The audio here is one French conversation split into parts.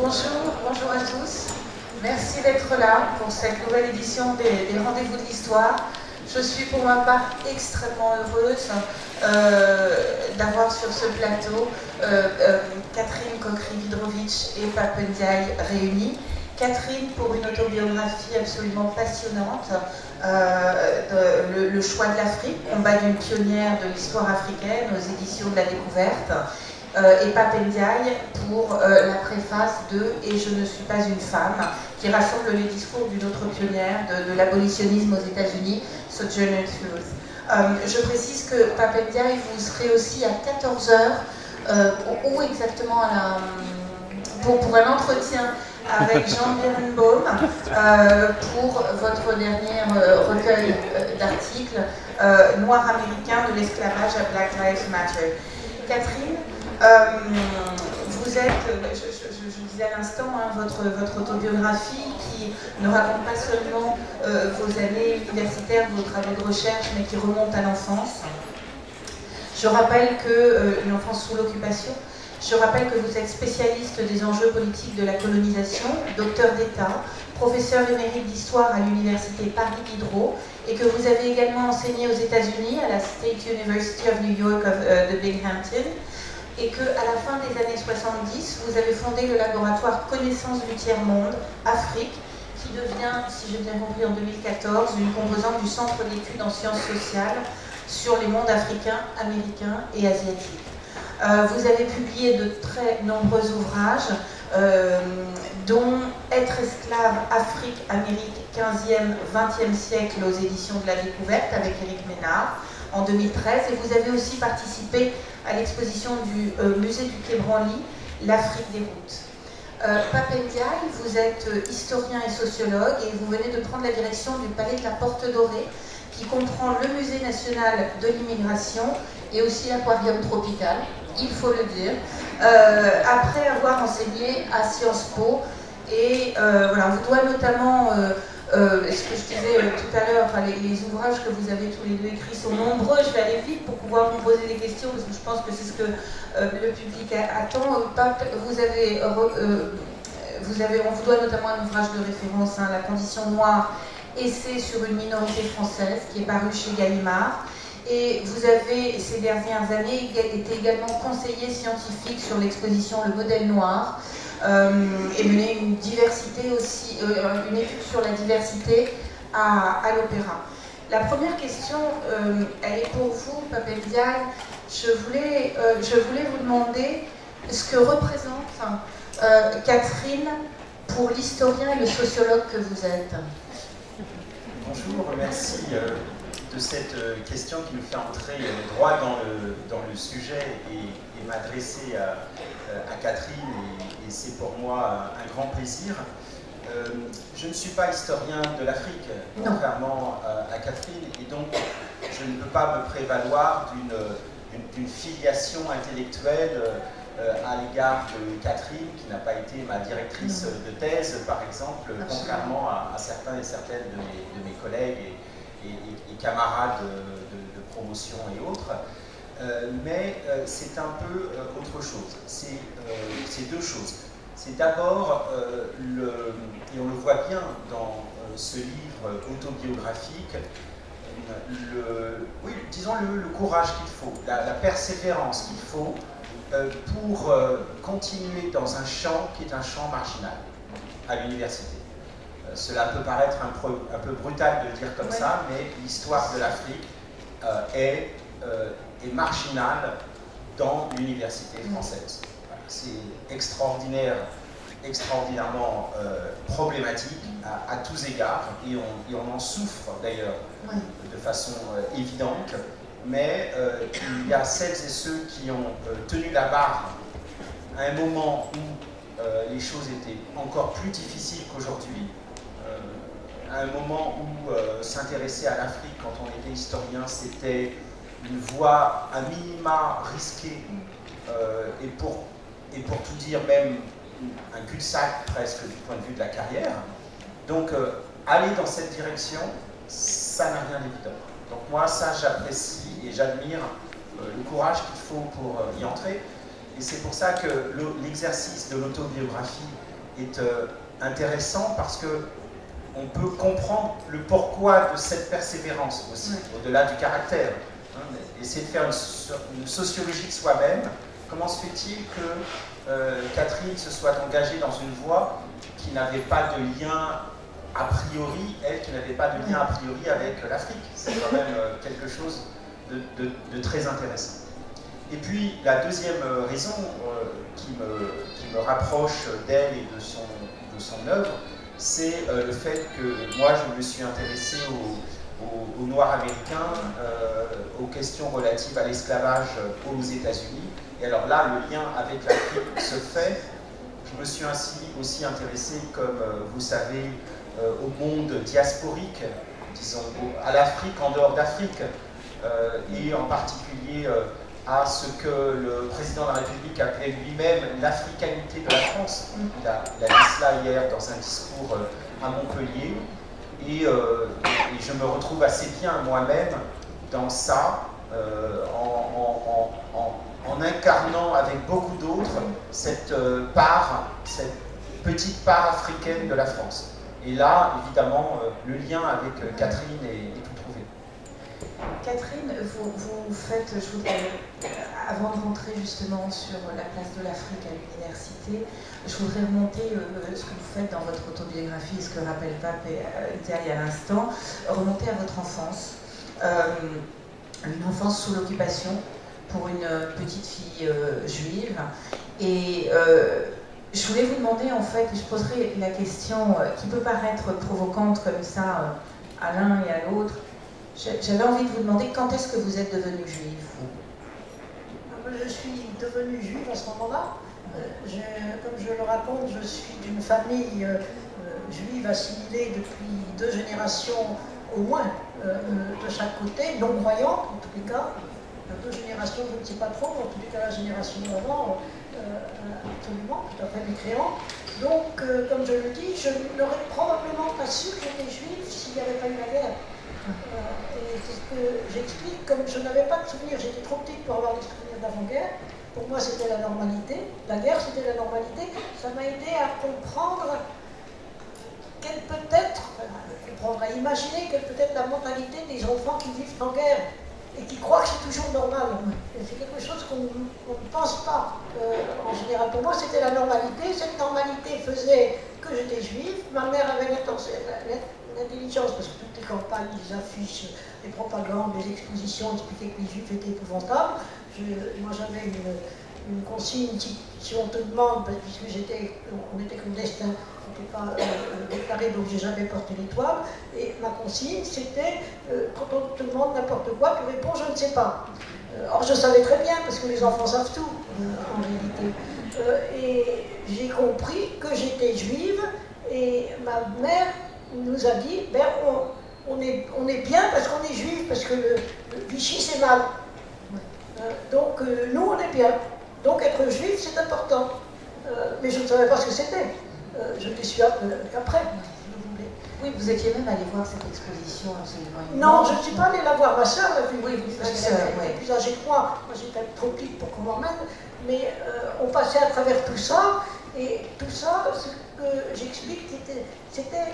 Bonjour à tous. Merci d'être là pour cette nouvelle édition des Rendez-vous de l'Histoire. Je suis pour ma part extrêmement heureuse d'avoir sur ce plateau Catherine Cockry-Wydrowicz et Pape Ndiaye réunis. Catherine pour une autobiographie absolument passionnante, le choix de l'Afrique, combat d'une pionnière de l'histoire africaine aux éditions de la Découverte, et Pape Ndiaye pour la préface de « Et je ne suis pas une femme », qui rassemble les discours d'une autre pionnière de l'abolitionnisme aux États-Unis, Sojourner Truth. Je précise que Pape Ndiaye, vous serez aussi à 14 h, où exactement pour un entretien avec Jean Berenbaum pour votre dernier recueil d'articles Noir américain de l'esclavage à Black Lives Matter. Catherine, vous êtes, je disais à l'instant, votre autobiographie qui ne raconte pas seulement vos années universitaires, vos travaux de recherche, mais qui remonte à l'enfance. Je rappelle que une enfance sous l'occupation. Je rappelle que vous êtes spécialiste des enjeux politiques de la colonisation, docteur d'État, professeur émérite d'histoire à l'université Paris-Diderot et que vous avez également enseigné aux États-Unis à la State University of New York de Binghamton et qu'à la fin des années 70, vous avez fondé le laboratoire Connaissance du Tiers-Monde, Afrique, qui devient, si j'ai bien compris, en 2014, une composante du Centre d'études en sciences sociales sur les mondes africains, américains et asiatiques. Vous avez publié de très nombreux ouvrages, dont Être esclave, Afrique, Amérique, 15e, 20e siècle aux éditions de la Découverte avec Éric Ménard en 2013. Et vous avez aussi participé à l'exposition du musée du Quai Branly, L'Afrique des routes. Pape Ndiaye, vous êtes historien et sociologue et vous venez de prendre la direction du Palais de la Porte Dorée, qui comprend le Musée national de l'immigration et aussi l'Aquarium tropical, il faut le dire, après avoir enseigné à Sciences Po. Et voilà, on vous doit notamment, ce que je disais tout à l'heure, les ouvrages que vous avez tous les deux écrits sont nombreux. Je vais aller vite pour pouvoir vous poser des questions, parce que je pense que c'est ce que le public attend. Pape, on vous doit notamment un ouvrage de référence, La condition noire, essai sur une minorité française, qui est paru chez Gallimard. Et vous avez, ces dernières années, été également conseiller scientifique sur l'exposition Le Modèle Noir, et mené une diversité aussi, une étude sur la diversité à l'Opéra. La première question, elle est pour vous, Pape Ndiaye. Je voulais vous demander ce que représente Catherine pour l'historien et le sociologue que vous êtes. Bonjour, merci de cette question qui nous fait entrer droit dans le sujet et m'adresser à Catherine, et c'est pour moi un grand plaisir. Je ne suis pas historien de l'Afrique, contrairement à Catherine, et donc je ne peux pas me prévaloir d'une filiation intellectuelle à l'égard de Catherine, qui n'a pas été ma directrice de thèse, par exemple, contrairement à certains et certaines de mes collègues et camarades de promotion et autres. Mais c'est un peu autre chose. C'est deux choses. C'est d'abord, et on le voit bien dans ce livre autobiographique, disons le courage qu'il faut, la persévérance qu'il faut pour continuer dans un champ qui est un champ marginal à l'université. Cela peut paraître un peu brutal de le dire comme ça, mais l'histoire de l'Afrique est marginale dans l'université française. C'est extraordinairement problématique à tous égards, et on en souffre d'ailleurs de façon évidente. Mais il y a celles et ceux qui ont tenu la barre à un moment où les choses étaient encore plus difficiles qu'aujourd'hui, à un moment où s'intéresser à l'Afrique quand on était historien, c'était une voie à minima risquée, et pour tout dire même un cul-de-sac presque du point de vue de la carrière. Donc aller dans cette direction, ça n'a rien d'évident. Donc moi, ça, j'apprécie et j'admire le courage qu'il faut pour y entrer. Et c'est pour ça que l'exercice de l'autobiographie est intéressant parce que on peut comprendre le pourquoi de cette persévérance aussi, au-delà du caractère. Hein, essayer de faire une sociologie de soi-même. Comment se fait-il que Catherine se soit engagée dans une voie qui n'avait pas de lien a priori, elle qui n'avait pas de lien a priori avec l'Afrique? C'est quand même quelque chose de très intéressant. Et puis la deuxième raison qui me rapproche d'elle et de son œuvre, c'est le fait que moi je me suis intéressé aux Noirs américains, aux questions relatives à l'esclavage aux États-Unis. Et alors là, le lien avec l'Afrique se fait. Je me suis ainsi aussi intéressé, comme vous savez, au monde diasporique, disons, à l'Afrique en dehors d'Afrique, et en particulier à ce que le président de la République appelait lui-même l'africanité de la France. Il a dit cela hier dans un discours à Montpellier, et je me retrouve assez bien moi-même dans ça, en incarnant avec beaucoup d'autres cette petite part africaine de la France. Et là, évidemment, le lien avec Catherine est tout trouvé. Catherine, vous faites, je voudrais, avant de rentrer justement sur la place de l'Afrique à l'université, je voudrais remonter ce que vous faites dans votre autobiographie, ce que rappelle Pape Ndiaye à l'instant, remonter à votre enfance, une enfance sous l'occupation pour une petite fille juive. Et je voulais vous demander, en fait, je poserai la question qui peut paraître provocante comme ça à l'un et à l'autre. J'avais envie de vous demander quand est-ce que vous êtes devenue juive, vous? Je suis devenue juive à ce moment-là. Comme je le raconte, je suis d'une famille juive assimilée depuis 2 générations au moins de chaque côté, non croyante en tous les cas. 2 générations, je ne sais pas trop, en tous les cas la génération d'avant, absolument, tout à fait mécréant. Donc, comme je le dis, je n'aurais probablement pas su que j'étais juive s'il n'y avait pas eu la guerre. Et c'est ce que j'explique, comme je n'avais pas de souvenirs, j'étais trop petite pour avoir des souvenirs d'avant-guerre. Pour moi, c'était la normalité. La guerre, c'était la normalité. Ça m'a aidé à comprendre quelle peut être, à imaginer quelle peut être la mentalité des enfants qui vivent en guerre et qui croient que c'est toujours normal. C'est quelque chose qu'on ne pense pas. En général, pour moi, c'était la normalité. Cette normalité faisait que j'étais juive. Ma mère avait l'intelligence, parce que toutes les campagnes, les affiches, les propagandes, les expositions expliquaient que les juifs étaient épouvantables. Moi, j'avais une consigne, si on te demande, puisque on était clandestin, on n'était pas déclaré, donc j'ai jamais porté l'étoile, et ma consigne, c'était, quand on te demande n'importe quoi, tu réponds, je ne sais pas. Or, je savais très bien, parce que les enfants savent tout, en réalité. Et j'ai compris que j'étais juive, et ma mère nous a dit, ben, on est bien parce qu'on est juif, parce que le Vichy c'est mal. Donc nous on est bien. Donc être juif c'est important. Mais je ne savais pas ce que c'était. Je l'ai su qu'après. Oui, vous étiez même allé voir cette exposition absolument. Non, je ne suis pas allée la voir. Ma soeur l'a vue. Oui, parce qu'elle était plus âgée que moi. Moi j'étais trop petite pour qu'on m'emmène. Mais on passait à travers tout ça. Et tout ça, ce que j'explique, c'était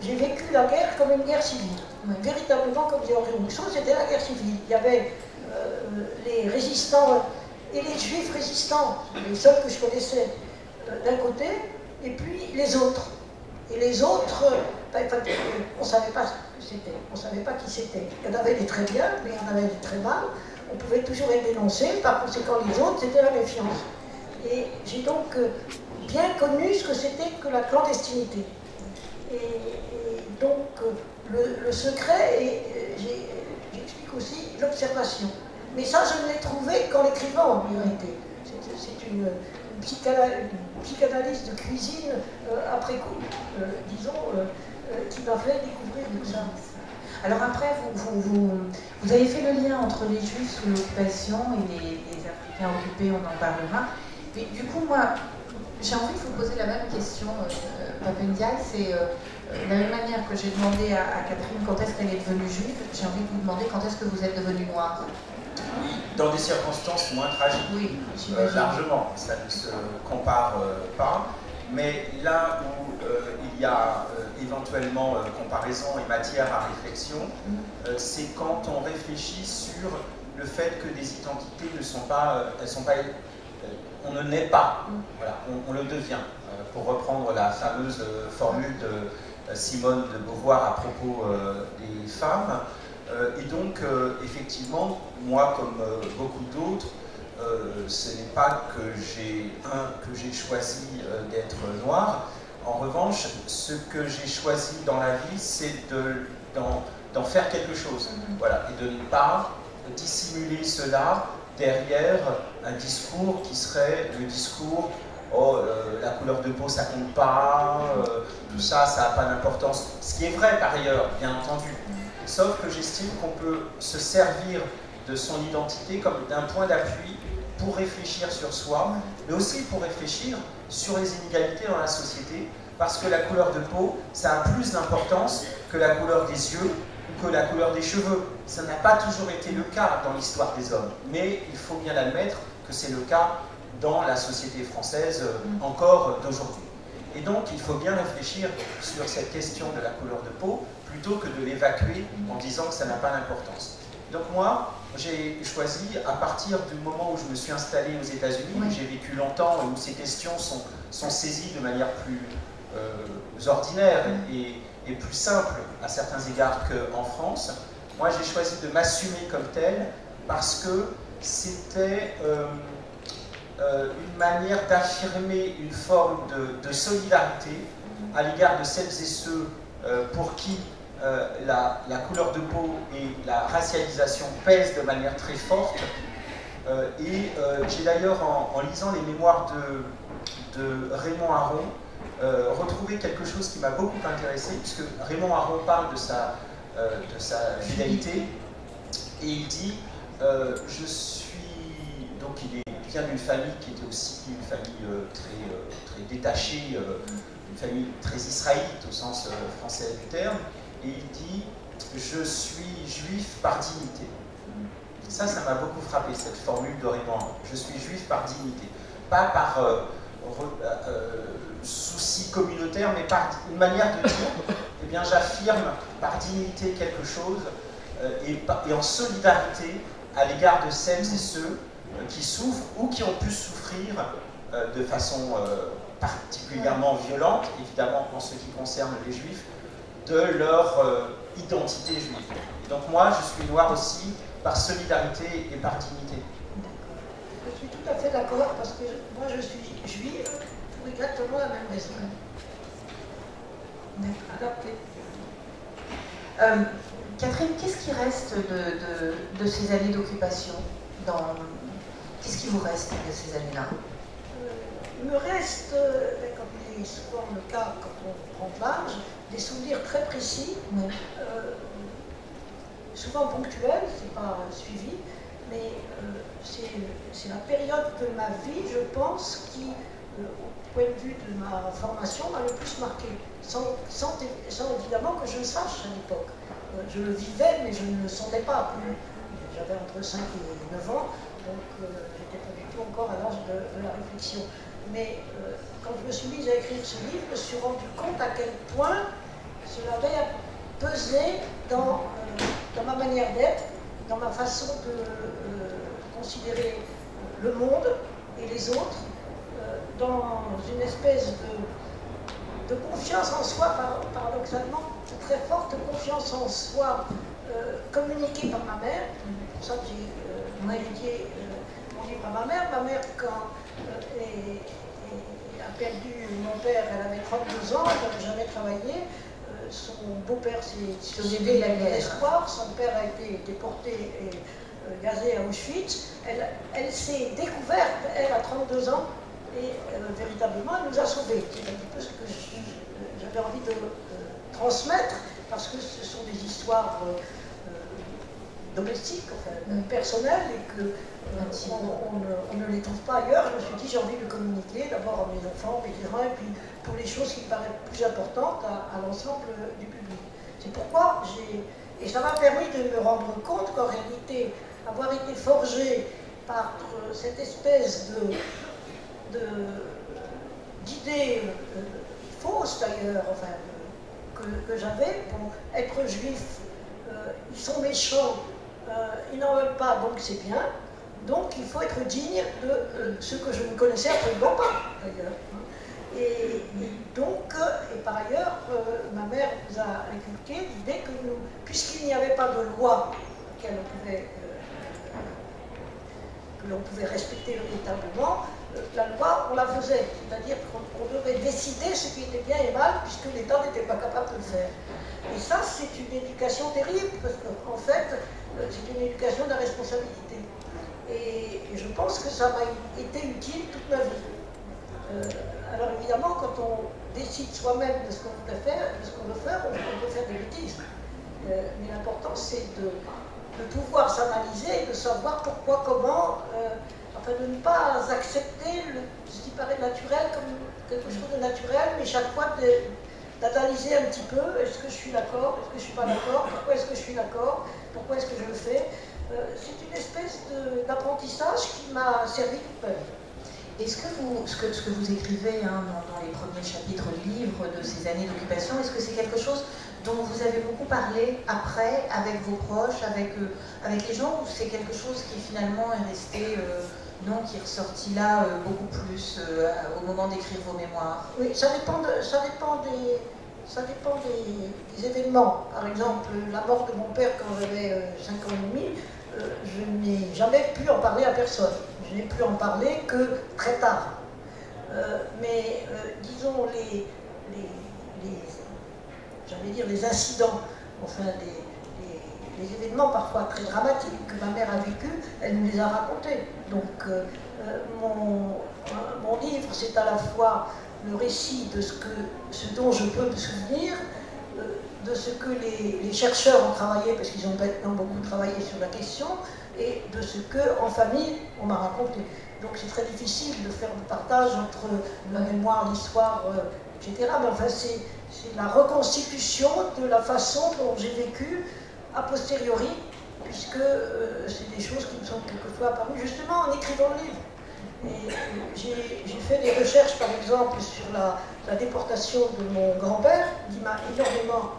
j'ai vécu la guerre comme une guerre civile. Véritablement, comme disait Henri Rousseau, c'était la guerre civile. Il y avait les résistants et les juifs résistants, les seuls que je connaissais d'un côté, et puis les autres. Et les autres, on ne savait pas ce que c'était, on ne savait pas qui c'était. Il y en avait des très bien, mais il y en avait des très mal. On pouvait toujours être dénoncé, par conséquent les autres, c'était la méfiance. Et j'ai donc bien connu ce que c'était que la clandestinité. Et donc, le secret, et j'explique aussi l'observation. Mais ça, je ne l'ai trouvé qu'en l'écrivant, en vérité. C'est une psychanalyse de cuisine après coup, disons, qui m'a fait découvrir tout ça. Alors après, vous avez fait le lien entre les Juifs sous l'occupation et les Africains occupés, on en parlera. Mais du coup, moi, j'ai envie de vous poser la même question, Pape Ndiaye, c'est de la même manière que j'ai demandé à Catherine quand est-ce qu'elle est devenue juive, j'ai envie de vous demander quand est-ce que vous êtes devenue noire. Oui, dans des circonstances moins tragiques, oui, largement, ça ne se compare pas. Mais là où il y a éventuellement comparaison et matière à réflexion, c'est quand on réfléchit sur le fait que des identités ne sont pas, on ne naît pas, voilà, on le devient. Pour reprendre la fameuse formule de Simone de Beauvoir à propos des femmes. Et donc, effectivement, moi, comme beaucoup d'autres, ce n'est pas que j'ai choisi d'être noir. En revanche, ce que j'ai choisi dans la vie, c'est d'en faire quelque chose. Voilà, et de ne pas dissimuler cela derrière un discours qui serait le discours « oh, la couleur de peau, ça compte pas, tout ça, ça n'a pas d'importance ». Ce qui est vrai par ailleurs, bien entendu. Sauf que j'estime qu'on peut se servir de son identité comme d'un point d'appui pour réfléchir sur soi, mais aussi pour réfléchir sur les inégalités dans la société, parce que la couleur de peau, ça a plus d'importance que la couleur des yeux ou que la couleur des cheveux. Ça n'a pas toujours été le cas dans l'histoire des hommes, mais il faut bien admettre que c'est le cas dans la société française encore d'aujourd'hui. Et donc, il faut bien réfléchir sur cette question de la couleur de peau, plutôt que de l'évacuer en disant que ça n'a pas d'importance. Donc moi, j'ai choisi, à partir du moment où je me suis installé aux États-Unis, où j'ai vécu longtemps, où ces questions sont saisies de manière plus ordinaire et plus simple à certains égards qu'en France, moi j'ai choisi de m'assumer comme tel parce que c'était une manière d'affirmer une forme de solidarité à l'égard de celles et ceux pour qui la couleur de peau et la racialisation pèsent de manière très forte. J'ai d'ailleurs, en lisant les mémoires de Raymond Aron, retrouvé quelque chose qui m'a beaucoup intéressé, puisque Raymond Aron parle de sa judaïté, et il dit je suis... Donc il vient d'une famille qui était aussi une famille très détachée, une famille très israélite au sens français du terme, et il dit « je suis juif par dignité ». Ça m'a beaucoup frappé, cette formule de Raymond. Je suis juif par dignité. Pas par souci communautaire, mais par une manière de dire « eh bien j'affirme par dignité quelque chose et en solidarité à l'égard de celles et ceux qui souffrent ou qui ont pu souffrir de façon particulièrement violente, évidemment en ce qui concerne les juifs, de leur identité juive. Et donc moi, je suis noir aussi par solidarité et par dignité. Je suis tout à fait d'accord, parce que moi je suis juive pour exactement la même raison. D'accord. Catherine, qu'est-ce qui reste de ces années d'occupation? Qu'est-ce qui vous reste de ces années-là? Il me reste, comme il est souvent le cas quand on prend de l'âge, des souvenirs très précis, souvent ponctuels, c'est pas suivi, mais c'est la période de ma vie, je pense, qui, au point de vue de ma formation, m'a le plus marqué, sans évidemment que je le sache à l'époque. Je le vivais, mais je ne le sentais pas. J'avais entre 5 et 9 ans, donc j'étais pas du tout encore à l'âge de la réflexion. Mais quand je me suis mise à écrire ce livre, je me suis rendu compte à quel point cela avait pesé dans ma manière d'être, dans ma façon de considérer le monde et les autres, dans une espèce de confiance en soi, paradoxalement, de très forte confiance en soi, communiquée par ma mère. C'est pour ça que j'ai dédié mon livre à ma mère. Ma mère, quand a perdu mon père, elle avait 32 ans, elle n'avait jamais travaillé. Son beau-père s'est suicidé d'espoir, son père a été déporté et gazé à Auschwitz. Elle s'est découverte, elle a 32 ans, et véritablement elle nous a sauvés. C'est un petit peu ce que j'avais envie de transmettre, parce que ce sont des histoires domestiques, enfin, personnelles, et que on ne les trouve pas ailleurs. Je me suis dit, j'ai envie de communiquer, d'abord à mes enfants, mes grands, et puis pour les choses qui me paraissent plus importantes à l'ensemble du public. C'est pourquoi et ça m'a permis de me rendre compte qu'en réalité, avoir été forgé par cette espèce d'idées fausses d'ailleurs, enfin, que j'avais. Bon, être juif, ils sont méchants, ils n'en veulent pas, donc c'est bien. Donc il faut être digne de ce que je ne connaissais absolument pas d'ailleurs. Et donc, et par ailleurs, ma mère nous a inculqué l'idée que nous, puisqu'il n'y avait pas de loi que l'on pouvait respecter véritablement, la loi, on la faisait. C'est-à-dire qu'on devait décider ce qui était bien et mal, puisque l'État n'était pas capable de le faire. Et ça, c'est une éducation terrible, parce qu'en fait, c'est une éducation de la responsabilité. Et je pense que ça m'a été utile toute ma vie. Alors évidemment, quand on décide soi-même de ce qu'on veut faire, on peut faire des bêtises. Mais l'important, c'est de pouvoir s'analyser et de savoir pourquoi, comment, enfin de ne pas accepter ce qui paraît naturel comme quelque chose de naturel, mais chaque fois d'analyser un petit peu, est-ce que je suis d'accord, est-ce que je ne suis pas d'accord, pourquoi est-ce que je suis d'accord, pourquoi est-ce que je le fais. C'est une espèce d'apprentissage qui m'a servi toute ma vie. Est-ce que ce que vous écrivez dans les premiers chapitres du livre de ces années d'occupation, est-ce que c'est quelque chose dont vous avez beaucoup parlé après, avec vos proches, avec les gens, ou c'est quelque chose qui finalement est resté, qui est ressorti là beaucoup plus au moment d'écrire vos mémoires? Oui, ça dépend des événements. Par exemple, la mort de mon père quand j'avais 5 ans et demi, je n'ai jamais pu en parler à personne. Je n'ai pu en parler que très tard. Mais disons j'allais dire les incidents, enfin les événements parfois très dramatiques que ma mère a vécu, elle nous les a racontés. Donc mon livre, c'est à la fois le récit de ce dont je peux me souvenir, de ce que les chercheurs ont travaillé, parce qu'ils ont maintenant beaucoup travaillé sur la question, et de ce qu'en famille, on m'a raconté. Donc c'est très difficile de faire le partage entre la mémoire, l'histoire, etc. Mais enfin, c'est la reconstitution de la façon dont j'ai vécu a posteriori, puisque c'est des choses qui me sont quelquefois apparues justement en écrivant le livre. Et j'ai fait des recherches, par exemple, sur la déportation de mon grand-père, qui m'a énormément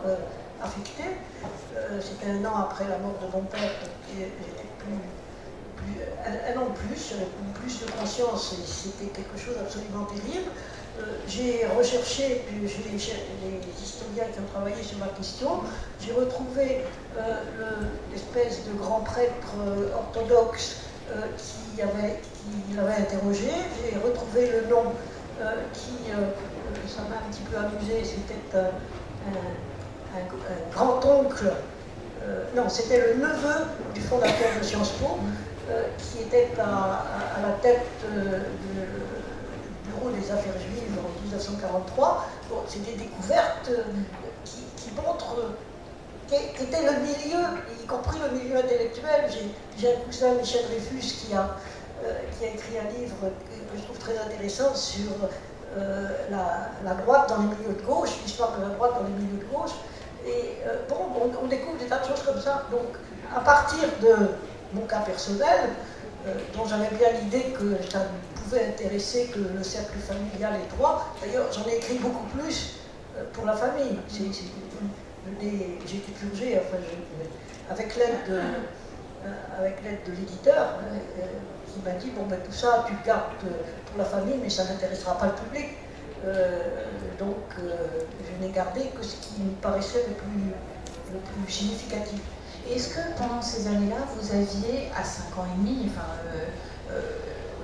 affectée. C'était un an après la mort de mon père, j'étais un an de plus, j'avais plus de conscience, et c'était quelque chose d'absolument terrible. J'ai recherché, chez les historiens qui ont travaillé sur la question, j'ai retrouvé l'espèce de grand prêtre orthodoxe qui l'avait interrogé. J'ai retrouvé le nom ça m'a un petit peu amusé, c'était un grand-oncle, non, c'était le neveu du fondateur de Sciences Po, qui était à la tête du bureau des affaires juives en 1943. Bon, c'est des découvertes qui montrent qu'était le milieu, y compris le milieu intellectuel. J'ai un cousin, Michel Dreyfus, qui a écrit un livre que je trouve très intéressant sur la droite dans les milieux de gauche, l'histoire de la droite dans les milieux de gauche. Et on découvre des tas de choses comme ça. Donc, à partir de mon cas personnel, dont j'avais bien l'idée que ça ne pouvait intéresser que le cercle familial étroit, d'ailleurs, j'en ai écrit beaucoup plus pour la famille. J'ai été purgée, enfin, avec l'aide de l'éditeur, qui m'a dit, bon, ben, tout ça, tu le gardes pour la famille, mais ça n'intéressera pas le public. Donc, je n'ai gardé que ce qui me paraissait le plus significatif. Est-ce que pendant ces années-là, vous aviez, à 5 ans et demi,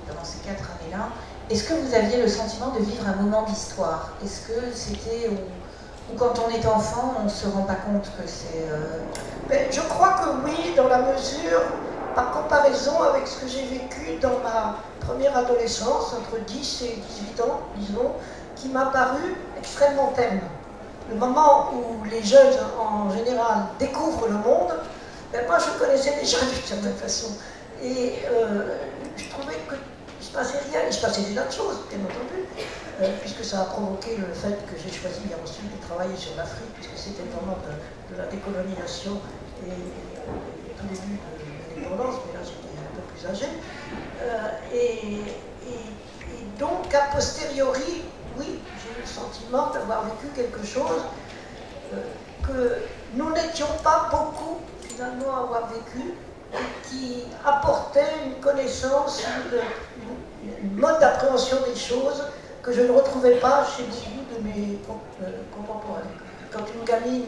pendant ces 4 années-là, est-ce que vous aviez le sentiment de vivre un moment d'histoire? Est-ce que c'était ou quand on est enfant, on ne se rend pas compte que c'est... Mais je crois que oui, dans la mesure, par comparaison avec ce que j'ai vécu dans ma première adolescence, entre 10 et 18 ans, disons, qui m'a paru extrêmement terne. Le moment où les jeunes, en général, découvrent le monde, ben moi je connaissais déjà d'une certaine façon. Et je trouvais qu'il ne se passait rien. Il se passait des tas de choses, bien entendu, puisque ça a provoqué le fait que j'ai choisi ensuite de travailler sur l'Afrique, puisque c'était le moment de la décolonisation et tout début de l'indépendance, mais là j'étais un peu plus âgée. Et donc, a posteriori, oui, eu le sentiment d'avoir vécu quelque chose que nous n'étions pas beaucoup finalement à avoir vécu, et qui apportait une connaissance, une mode d'appréhension des choses que je ne retrouvais pas chez beaucoup de mes contemporains. Quand une gamine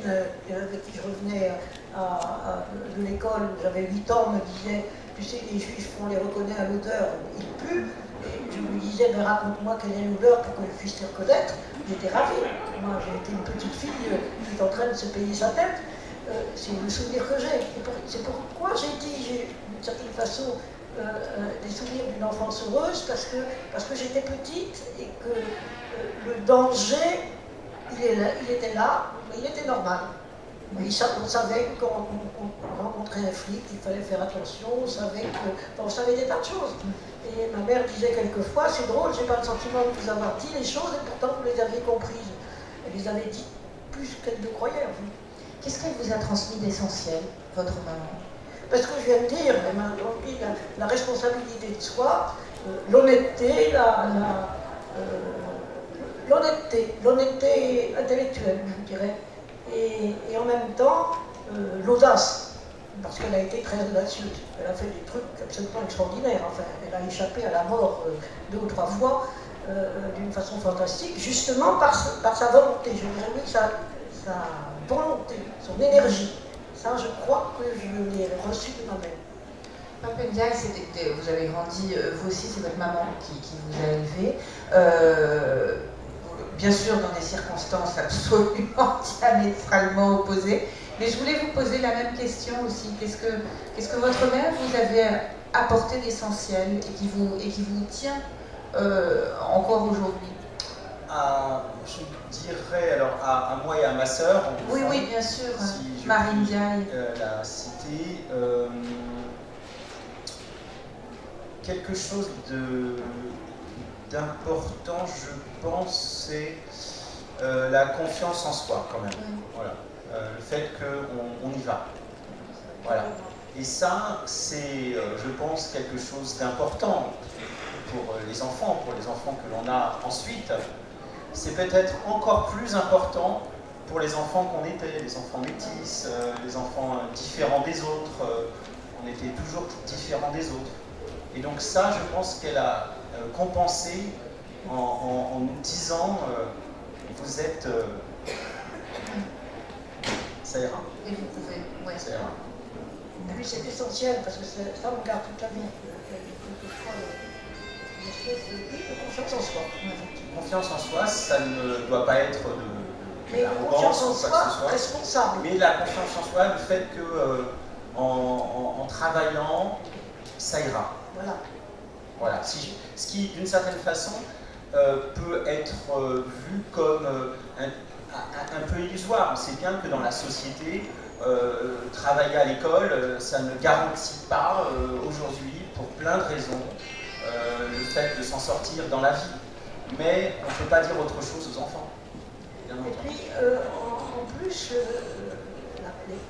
avec qui je revenais de l'école, j'avais 8 ans, me disait « Tu sais, les juifs, on les reconnaît à l'odeur, ils puent », et je lui disais « Raconte-moi quelle est l'odeur pour que je puisse les reconnaître », j'étais ravie. Moi, j'ai été une petite fille qui est en train de se payer sa tête. C'est le souvenir que j'ai. C'est pourquoi j'ai dit, d'une certaine façon, des souvenirs d'une enfance heureuse, parce que j'étais petite et que le danger, il était là, mais il était normal. On savait que quand on rencontrait un flic, il fallait faire attention, on savait des tas de choses. Et ma mère disait quelquefois, c'est drôle, j'ai pas le sentiment de vous avoir dit les choses, et pourtant vous les avez comprises. Elle les avait dites plus qu'elle ne croyait, en fait. Qu'est-ce qu'elle vous a transmis d'essentiel, votre maman? Parce que je viens de dire, la responsabilité de soi, l'honnêteté, l'honnêteté intellectuelle, je dirais, et en même temps, l'audace, parce qu'elle a été très audacieuse. Elle a fait des trucs absolument extraordinaires. Enfin, elle a échappé à la mort 2 ou 3 fois d'une façon fantastique, justement par sa volonté. Je dirais oui, sa volonté, son énergie. Ça, je crois que je l'ai reçu de ma mère. Pape Ndiaye, vous avez grandi, vous aussi, c'est votre maman qui vous a élevé. Bien sûr, dans des circonstances absolument diamétralement opposées. Mais je voulais vous poser la même question aussi. Qu'est-ce que votre mère vous avait apporté d'essentiel et qui vous tient encore aujourd'hui? Je dirais alors à moi et à ma sœur. Oui, oui, bien sûr. Si Marie Ndiaye. La cité. Quelque chose d'important, je pense, c'est la confiance en soi, quand même. Oui. Voilà. Le fait qu'on y va. Voilà. Et ça, c'est, je pense, quelque chose d'important pour les enfants que l'on a ensuite. C'est peut-être encore plus important pour les enfants qu'on était, les enfants métis, les enfants différents des autres. On était toujours différents des autres. Et donc ça, je pense qu'elle a compensé en nous disant vous êtes... ça ira. Et vous pouvez, ouais. Ça ira. Oui, c'est essentiel, parce que ça me garde toute la vie. Quelquefois, une espèce de confiance en soi. Confiance en soi, ça ne doit pas être mais confiance en soi, responsable. Mais la confiance en soi, le fait que en travaillant, ça ira. Voilà. Voilà. Ce qui, d'une certaine façon, peut être vu comme un peu illusoire. On sait bien que dans la société, travailler à l'école, ça ne garantit pas aujourd'hui, pour plein de raisons, le fait de s'en sortir dans la vie. Mais on ne peut pas dire autre chose aux enfants. Et puis, en plus,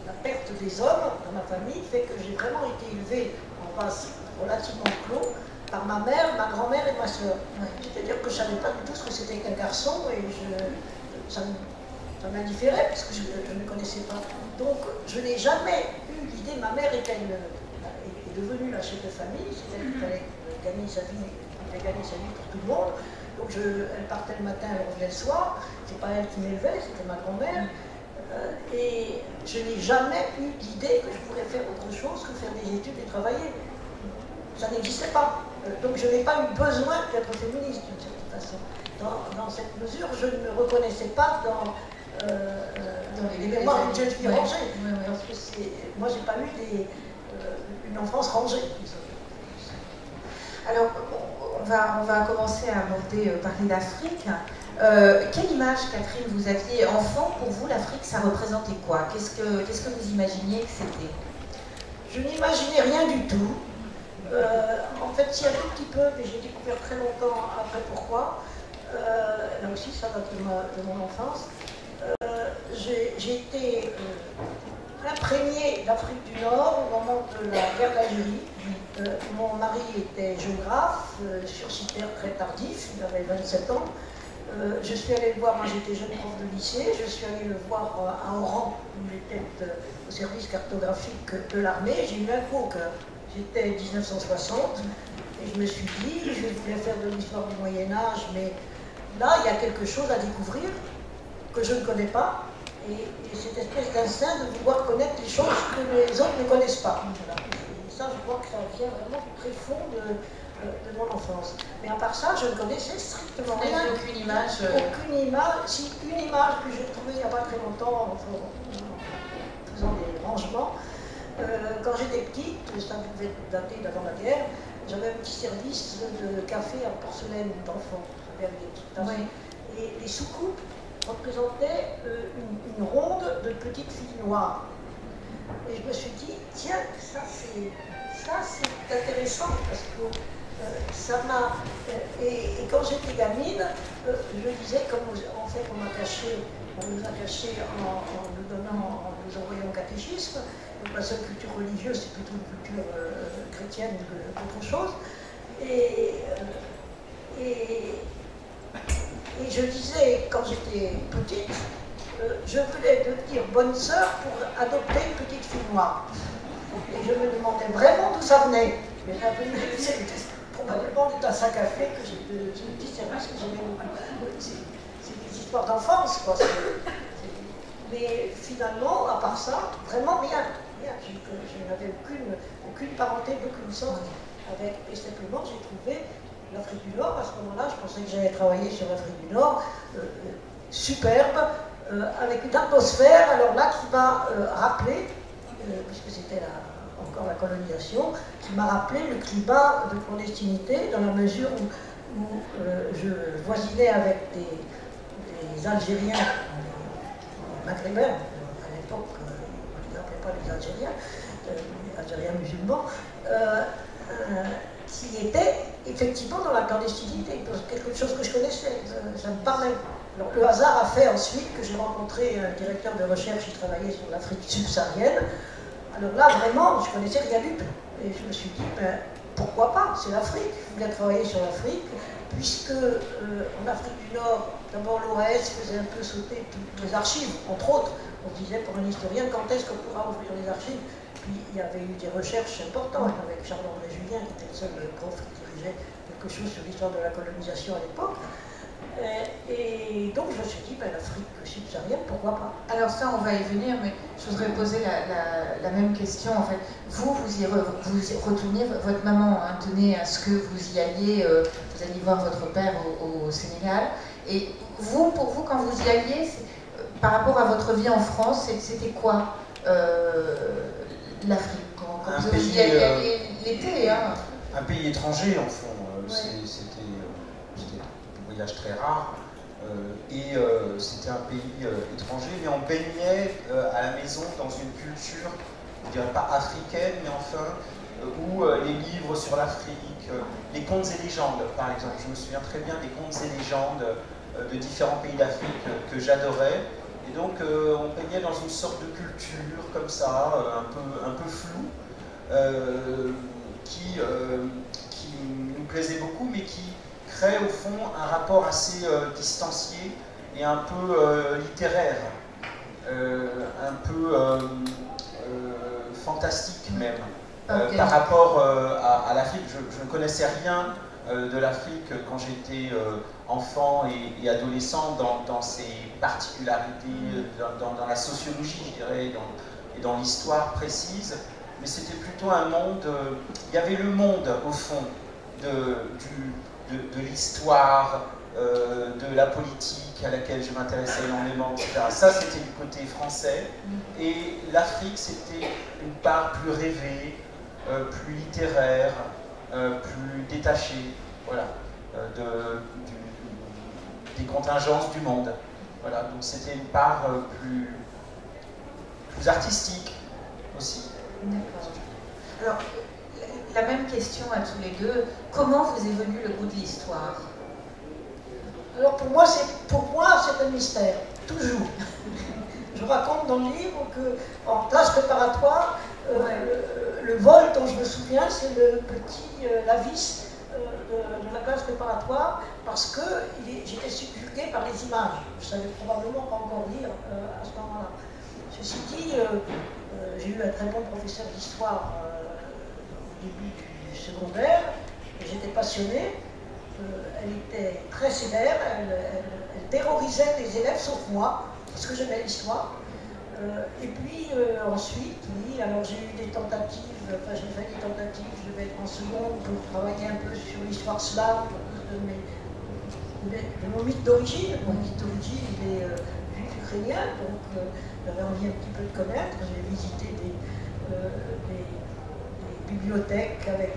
la perte des hommes dans ma famille fait que j'ai vraiment été élevée en vase relativement clos par ma mère, ma grand-mère et ma soeur. C'est-à-dire que je ne savais pas du tout ce que c'était qu'un garçon et ça m'indifférait parce que je ne connaissais pas. Donc, je n'ai jamais eu l'idée, ma mère est devenue la chef de famille, c'est elle qui fallait gagner sa vie pour tout le monde. Donc elle partait le matin, elle revenait le soir. C'est pas elle qui m'élevait, c'était ma grand-mère. Et je n'ai jamais eu l'idée que je pourrais faire autre chose que faire des études et travailler. Ça n'existait pas. Donc je n'ai pas eu besoin d'être féministe d'une certaine façon. Dans cette mesure, je ne me reconnaissais pas dans les mémoires d'une jeune fille rangée. Parce que moi, j'ai pas eu une enfance rangée. Alors, on va commencer à parler d'Afrique. Quelle image, Catherine, vous aviez enfant? Pour vous, l'Afrique, ça représentait quoi? Qu'est-ce que vous imaginiez que c'était? Je n'imaginais rien du tout. En fait, si un tout petit peu, mais j'ai découvert très longtemps après pourquoi. Là aussi, ça date de mon enfance. J'ai été imprégnée d'Afrique du Nord au moment de la guerre d'Algérie. Mon mari était géographe, suicidaire très tardif, il avait 27 ans. Je suis allée le voir, moi j'étais jeune prof de lycée, je suis allée le voir à Oran, où j'étais au service cartographique de l'armée. J'ai eu un cours, j'étais 1960, et je me suis dit, je voulais faire de l'histoire du Moyen-Âge, mais là il y a quelque chose à découvrir que je ne connais pas, et cette espèce d'instinct de vouloir connaître les choses que les autres ne connaissent pas. Voilà. Et ça, je crois que ça vient vraiment du très fond de mon enfance. Mais à part ça, je ne connaissais strictement rien. Aucune image. Aucune image. Si, une image que j'ai trouvée il n'y a pas très longtemps, en faisant des rangements. Quand j'étais petite, ça devait dater d'avant la guerre, j'avais un petit service de café en porcelaine d'enfants. J'avais des petites tasses. Oui. Et les soucoupes représentaient une ronde de petites filles noires. Et je me suis dit, tiens, ça c'est intéressant parce que ça m'a. Et quand j'étais gamine, je disais, comme en fait on nous a caché en nous envoyant au catéchisme, donc la seule culture religieuse c'est plutôt une culture chrétienne qu'autre chose. Et je disais, quand j'étais petite, je voulais devenir bonne sœur pour adopter une petite fille noire. Et je me demandais vraiment d'où ça venait. Mais c'était probablement des tasses à café que j'ai de petits services que j'aimais beaucoup. C'est des histoires d'enfance, quoi. Mais finalement, à part ça, vraiment rien. Je n'avais aucune parenté d'aucune sorte avec. Et simplement, j'ai trouvé l'Afrique du Nord. À ce moment-là, je pensais que j'allais travailler sur l'Afrique du Nord, superbe, avec une atmosphère, alors là, qui m'a rappelé, puisque c'était encore la colonisation, qui m'a rappelé le climat de clandestinité, dans la mesure où je voisinais avec des Algériens, des Maghrébins, à l'époque, on ne les appelait pas les Algériens, les Algériens musulmans, qui étaient effectivement dans la clandestinité, quelque chose que je connaissais, ça me parlait. Alors, le hasard a fait ensuite que j'ai rencontré un directeur de recherche qui travaillait sur l'Afrique subsaharienne. Alors là, vraiment, je connaissais rien du tout. Et je me suis dit, ben, pourquoi pas, c'est l'Afrique. Je voulais travailler sur l'Afrique, puisque en Afrique du Nord, d'abord l'OAS faisait un peu sauter toutes les archives, entre autres. On se disait pour un historien, quand est-ce qu'on pourra ouvrir les archives? Puis il y avait eu des recherches importantes avec Charles-André Julien, qui était le seul prof qui dirigeait quelque chose sur l'histoire de la colonisation à l'époque. Et donc je me suis dit, ben, l'Afrique subsaharienne, pourquoi pas? Alors ça, on va y venir, mais je voudrais poser la même question. En fait, vous y retournez, votre maman tenait à ce que vous y alliez, vous alliez voir votre père au Sénégal. Et vous, pour vous, quand vous y alliez, par rapport à votre vie en France, c'était quoi l'Afrique quand vous y alliez l'été, un pays étranger, en fond. C'était un voyage très rare. C'était un pays étranger, mais on baignait à la maison dans une culture, je dirais pas africaine, mais enfin, où les livres sur l'Afrique, les contes et légendes, par exemple. Je me souviens très bien des contes et légendes de différents pays d'Afrique que j'adorais. Et donc, on baignait dans une sorte de culture comme ça, un peu floue, qui nous plaisait beaucoup, mais qui crée au fond un rapport assez distancié et un peu littéraire, un peu fantastique même, par rapport à l'Afrique. Je ne connaissais rien de l'Afrique quand j'étais enfant et adolescent dans ses particularités, dans la sociologie, je dirais, et dans l'histoire précise, mais c'était plutôt un monde, il y avait le monde au fond de l'histoire, de la politique à laquelle je m'intéressais énormément, etc. Ça, c'était du côté français. Et l'Afrique, c'était une part plus rêvée, plus littéraire, plus détachée, voilà, des contingences du monde. Voilà, donc c'était une part plus artistique aussi. D'accord. Alors, la même question à tous les deux. Comment vous est venu le goût de l'histoire? Alors pour moi, c'est un mystère, toujours. Je raconte dans le livre qu'en classe préparatoire, le vol dont je me souviens, c'est le petit Lavis de la classe préparatoire, parce que j'étais subjuguée par les images. Je ne savais probablement pas encore lire à ce moment-là. Ceci dit, j'ai eu un très bon professeur d'histoire au début du secondaire, et j'étais passionnée. Elle était très sévère, elle terrorisait les élèves sauf moi, parce que j'aimais l'histoire. Et puis ensuite, oui, alors j'ai eu des tentatives, enfin j'ai fait des tentatives, je vais être en seconde pour travailler un peu sur l'histoire slave de mon mythe d'origine. Mon mythe d'origine, il est juif ukrainien, donc j'avais envie un petit peu de connaître. J'ai visité des bibliothèques avec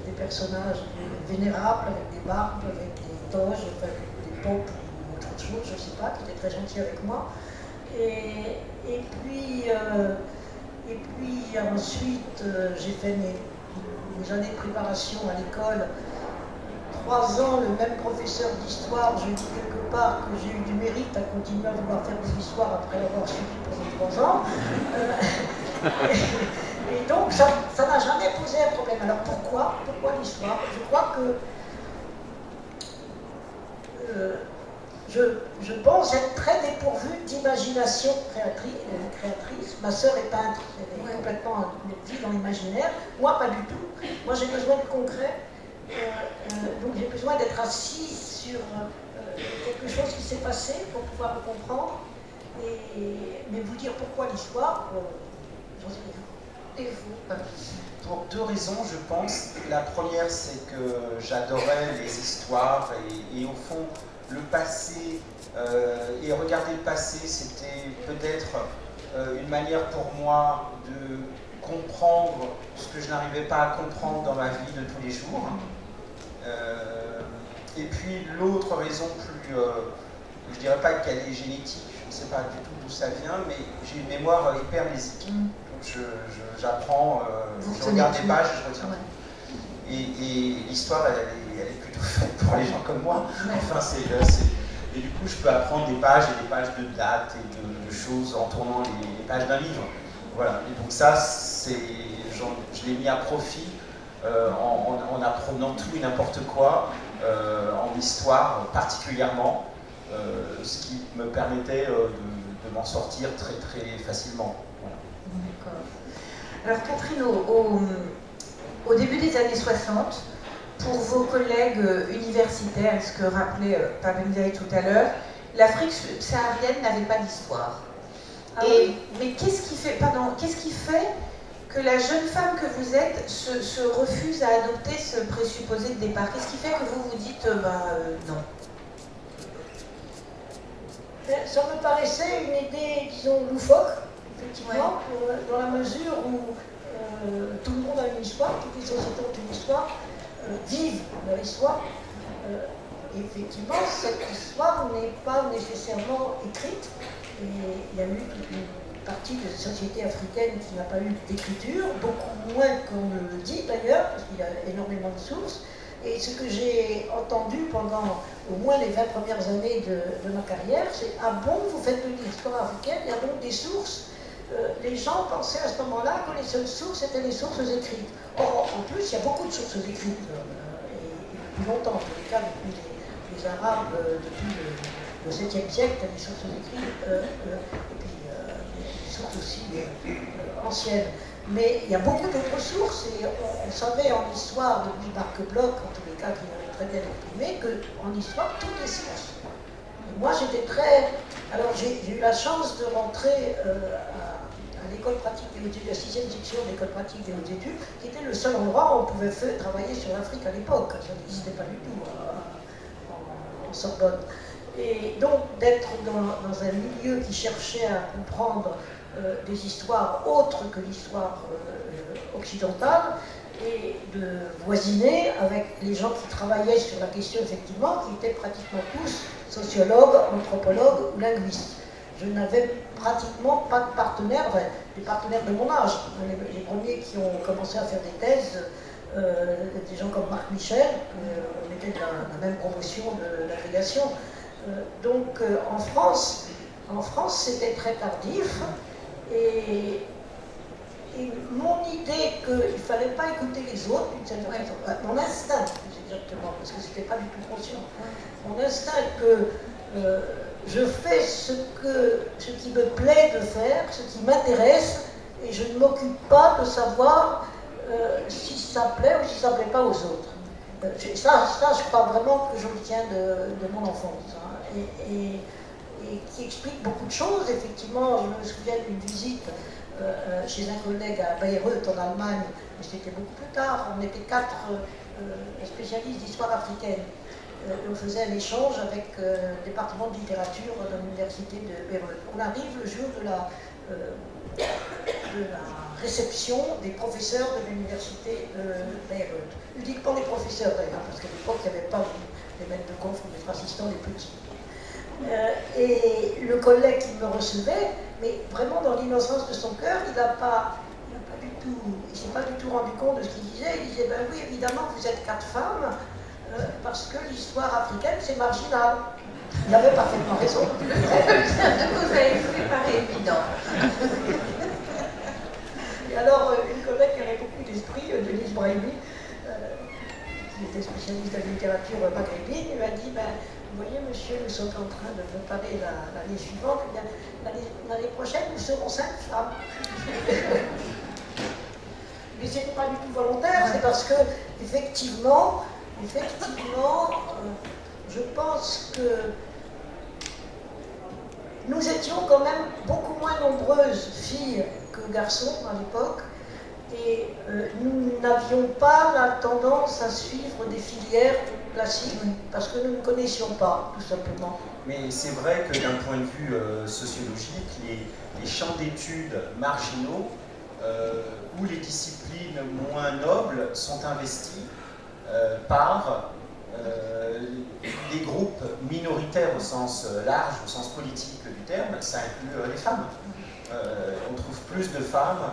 des personnages vénérables, avec des barbes, avec des toges, enfin, des popes ou autre chose, je ne sais pas, qui étaient très gentils avec moi. Et puis ensuite, j'ai fait mes années de préparation à l'école. 3 ans, le même professeur d'histoire, je dis quelque part que j'ai eu du mérite à continuer à vouloir faire des histoires après l'avoir suivi pendant 3 ans. Et donc, ça n'a jamais posé un problème. Alors pourquoi l'histoire? Je crois que je pense être très dépourvue d'imagination créatrice. Ma sœur est peintre, elle est complètement vue dans l'imaginaire. Moi, pas du tout. Moi, j'ai besoin de concret. Donc, j'ai besoin d'être assise sur quelque chose qui s'est passé pour pouvoir le comprendre. Mais vous dire pourquoi l'histoire, j'en sais rien. Et vous? Pour 2 raisons, je pense. La première, c'est que j'adorais les histoires et au fond, le passé et regarder le passé, c'était peut-être une manière pour moi de comprendre ce que je n'arrivais pas à comprendre dans ma vie de tous les jours. Et puis l'autre raison plus, je dirais pas qu'elle est génétique, je ne sais pas du tout d'où ça vient, mais j'ai une mémoire hypermnésique. Donc j'apprends, je regarde des pages, je retiens. Ouais. Et l'histoire, elle est plutôt faite pour les gens comme moi. Enfin, et du coup, je peux apprendre des pages et des pages de dates et de choses en tournant les pages d'un livre. Voilà. Et donc ça, je l'ai mis à profit en apprenant tout et n'importe quoi en histoire particulièrement, ce qui me permettait de m'en sortir très très facilement. Voilà. D'accord. Alors Catherine, au début des années 60, pour vos collègues universitaires, ce que rappelait Pap Ndiaye tout à l'heure, l'Afrique saharienne n'avait pas d'histoire. Ah oui. Mais qu'est-ce qui fait que la jeune femme que vous êtes se refuse à adopter ce présupposé de départ? Qu'est-ce qui fait que vous vous dites non? Ça me paraissait une idée, disons, loufoque, effectivement, dans la mesure où tout le monde a une histoire, toutes les sociétés ont une histoire, vivent leur histoire. Effectivement, cette histoire n'est pas nécessairement écrite. Et il y a eu toute une partie de la société africaine qui n'a pas eu d'écriture, beaucoup moins qu'on ne le dit d'ailleurs, parce qu'il y a énormément de sources. Et ce que j'ai entendu pendant au moins les 20 premières années de ma carrière, c'est « Ah bon, vous faites de l'histoire africaine, il y a donc des sources ?» Les gens pensaient à ce moment-là que les seules sources étaient les sources écrites. Or, en plus, il y a beaucoup de sources écrites, et depuis longtemps, en tous les cas, depuis les Arabes, depuis le 7e siècle, il y a des sources écrites, et puis des sources aussi anciennes. Mais il y a beaucoup d'autres sources, et on savait en histoire, depuis Barque-Bloch, en tous les cas, qui l'avait très bien exprimé, qu'en histoire, toutes les sources. Et moi, j'étais très... Alors, j'ai eu la chance de rentrer à l'école pratique des hautes études, la 6e section de l'école pratique des hautes études, qui était le seul endroit où on pouvait travailler sur l'Afrique à l'époque. Ça n'existait pas du tout en Sorbonne. Et donc, d'être dans un milieu qui cherchait à comprendre des histoires autres que l'histoire occidentale, et de voisiner avec les gens qui travaillaient sur la question, effectivement, qui étaient pratiquement tous sociologues, anthropologues ou linguistes. Je n'avais pratiquement pas de partenaires, enfin, des partenaires de mon âge. Les premiers qui ont commencé à faire des thèses, des gens comme Marc Michel, on était de la même promotion de l'agrégation. Donc en France, c'était très tardif. Et mon idée qu'il ne fallait pas écouter les autres d'une certaine façon. Mon instinct, exactement, parce que ce n'était pas du tout conscient. Mon instinct que je fais ce qui me plaît de faire, ce qui m'intéresse, et je ne m'occupe pas de savoir si ça plaît ou si ça ne plaît pas aux autres. Ça, je crois vraiment que je le tiens de mon enfance. Hein, et qui explique beaucoup de choses. Effectivement, je me souviens d'une visite chez un collègue à Bayreuth en Allemagne, mais c'était beaucoup plus tard. On était 4 spécialistes d'histoire africaine. On faisait un échange avec le département de littérature de l'université de Bayreuth. On arrive le jour de la réception des professeurs de l'université de Bayreuth. Uniquement les professeurs d'ailleurs, parce qu'à l'époque il n'y avait pas les maîtres de conf ou les assistants les petits. Et le collègue qui me recevait, mais vraiment dans l'innocence de son cœur, il s'est pas du tout rendu compte de ce qu'il disait. Il disait, ben oui, évidemment, vous êtes 4 femmes, parce que l'histoire africaine, c'est marginal. Il avait parfaitement raison. Vous avez fait paraît évident. Et alors, une collègue qui avait beaucoup d'esprit, Denise Brahimi, qui était spécialiste de la littérature maghrébine, m'a dit, ben, vous voyez, monsieur, nous sommes en train de préparer l'année suivante, eh bien, l'année prochaine, nous serons 5 femmes. Mais ce n'est pas du tout volontaire, c'est parce que, effectivement, je pense que nous étions quand même beaucoup moins nombreuses filles que garçons à l'époque, et nous n'avions pas la tendance à suivre des filières classiques, parce que nous ne connaissions pas, tout simplement. Mais c'est vrai que d'un point de vue sociologique, les champs d'études marginaux où les disciplines moins nobles sont investies par des groupes minoritaires au sens large, au sens politique du terme, ça inclut les femmes. On trouve plus de femmes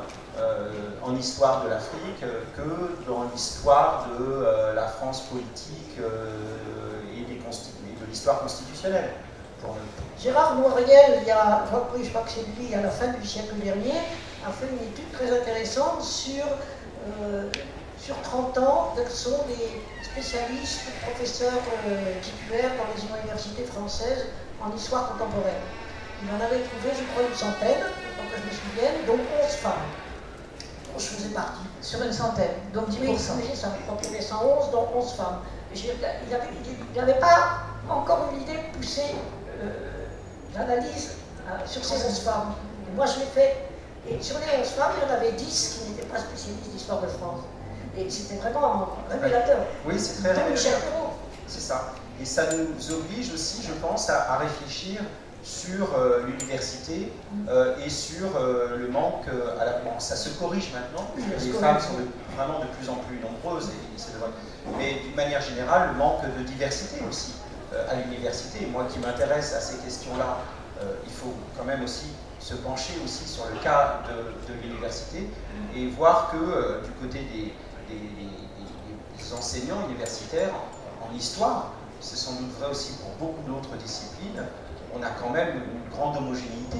en histoire de l'Afrique que dans l'histoire de la France politique et de l'histoire constitutionnelle. Gérard Noiriel, je crois que c'est lui, à la fin du siècle dernier, a fait une étude très intéressante sur 30 ans, quels sont les spécialistes, professeurs titulaires dans les universités françaises en histoire contemporaine. Il en avait trouvé, je crois, une centaine, tant que je me souvienne, dont 11 femmes. Je faisais partie. Sur une centaine, donc 10%. Oui, c'est ça, je crois qu'il y avait 111, dont 11 femmes. Il n'avait pas encore eu l'idée de pousser l'analyse sur ces 11 femmes. Et moi, je l'ai fait. Et sur les 11 femmes, il y en avait 10 qui n'étaient pas spécialistes d'histoire de France. Et c'était vraiment révélateur. Oui, c'est très révélateur. C'est ça. Et ça nous oblige aussi, je pense, à réfléchir sur l'université et sur le manque à la banque. Ça se corrige maintenant, les femmes sont vraiment de plus en plus nombreuses, mais d'une manière générale, le manque de diversité aussi à l'université. Moi qui m'intéresse à ces questions-là, il faut quand même aussi se pencher aussi sur le cas de l'université et voir que du côté des enseignants universitaires en histoire, c'est sans doute vrai aussi pour beaucoup d'autres disciplines, on a quand même une grande homogénéité.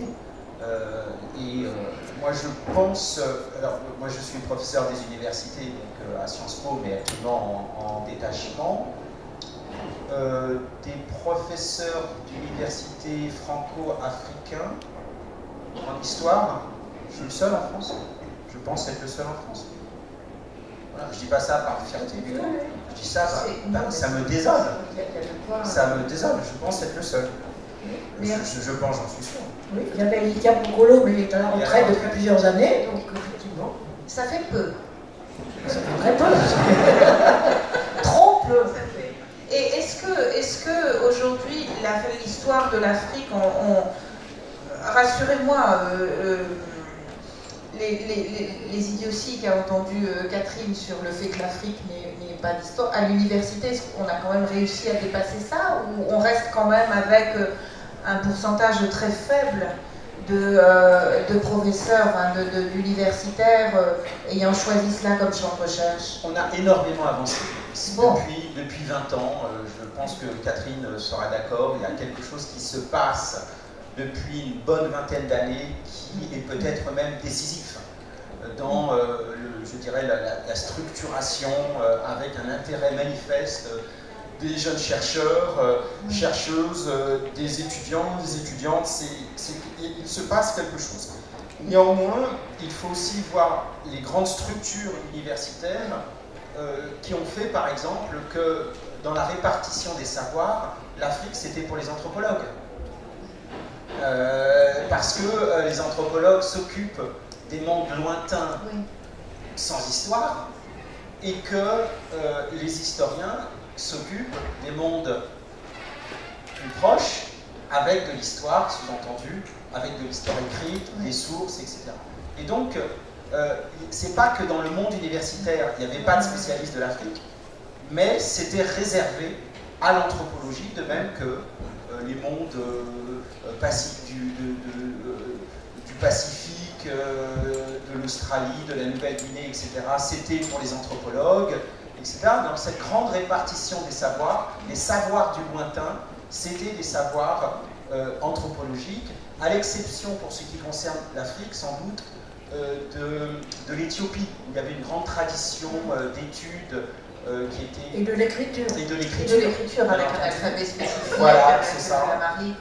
Moi je pense, alors moi je suis professeur des universités donc, à Sciences Po, mais actuellement en détachement. Des professeurs d'université franco-africains en histoire, je suis le seul en France. Je pense être le seul en France. Voilà, je dis pas ça par fierté du tout. Je dis ça, ça me désole. Ça me désole, je pense être le seul. Je pense, j'en suis sûr. Oui, il y avait Lydia Bongolo, mais il est à la retraite depuis plusieurs années, donc effectivement. Ça fait peu. Ça fait très peu. Trop peu. Et est-ce que aujourd'hui, l'histoire de l'Afrique, rassurez-moi, les idioties qu'a entendu Catherine sur le fait que l'Afrique n'est pas d'histoire, à l'université, est-ce qu'on a quand même réussi à dépasser ça, ou on reste quand même avec un pourcentage très faible de professeurs, d'universitaires ayant choisi cela comme champ de recherche? On a énormément avancé. Bon. Depuis 20 ans, je pense que Catherine sera d'accord, il y a quelque chose qui se passe depuis une bonne vingtaine d'années qui est peut-être même décisif dans je dirais, la structuration avec un intérêt manifeste des jeunes chercheurs, chercheuses, des étudiants, des étudiantes, il se passe quelque chose. Néanmoins, il faut aussi voir les grandes structures universitaires qui ont fait, par exemple, que dans la répartition des savoirs, l'Afrique, c'était pour les anthropologues. Parce que les anthropologues s'occupent des mondes lointains sans histoire, et que les historiens s'occupent des mondes plus proches, avec de l'histoire, sous-entendu, avec de l'histoire écrite, des sources, etc. Et donc, c'est pas que dans le monde universitaire, il n'y avait pas de spécialistes de l'Afrique, mais c'était réservé à l'anthropologie, de même que les mondes du Pacifique, de l'Australie, de la Nouvelle-Guinée, etc., c'était pour les anthropologues, etc. Donc cette grande répartition des savoirs du lointain, c'était des savoirs anthropologiques, à l'exception, pour ce qui concerne l'Afrique, sans doute, de l'Éthiopie, où il y avait une grande tradition d'études qui était... Et de l'écriture. Et de l'écriture avec un alphabet spécifique. Voilà, c'est ça. Ouais.